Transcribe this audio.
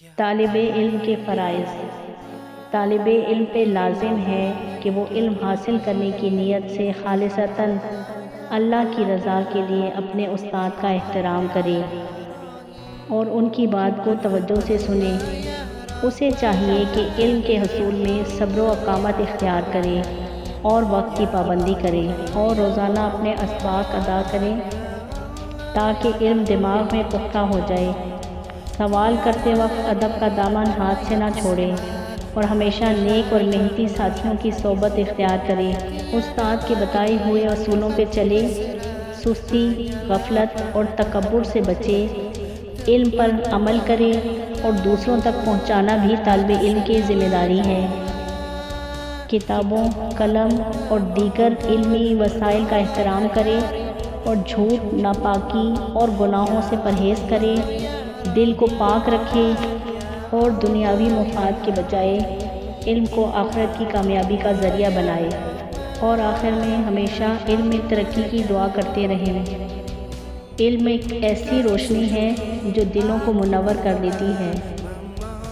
طالب علم کے فرائض۔ طالب علم پہ لازم ہے کہ وہ علم حاصل کرنے کی نیت سے خالصتاً اللہ کی رضا کے لیے اپنے استاد کا احترام کرے اور ان کی بات کو توجہ سے سنے۔ اسے چاہیے کہ علم کے حصول میں صبر و اقامت اختیار کرے اور وقت کی پابندی کرے اور روزانہ اپنے اسباق ادا کرے تاکہ علم دماغ میں پختہ ہو جائے۔ سوال کرتے وقت ادب کا دامن ہاتھ سے نہ چھوڑے اور ہمیشہ نیک اور محنتی ساتھیوں کی صحبت اختیار کرے۔ استاد کے بتائے ہوئے اصولوں پہ چلے، سستی، غفلت اور تکبر سے بچے، علم پر عمل کرے اور دوسروں تک پہنچانا بھی طالب علم کی ذمہ داری ہے۔ کتابوں، قلم اور دیگر علمی وسائل کا احترام کرے اور جھوٹ، ناپاکی اور گناہوں سے پرہیز کرے، دل کو پاک رکھے اور دنیاوی مفاد کے بجائے علم کو آخرت کی کامیابی کا ذریعہ بنائے، اور آخر میں ہمیشہ علم میں ترقی کی دعا کرتے رہیں۔ علم ایک ایسی روشنی ہے جو دلوں کو منور کر دیتی ہے۔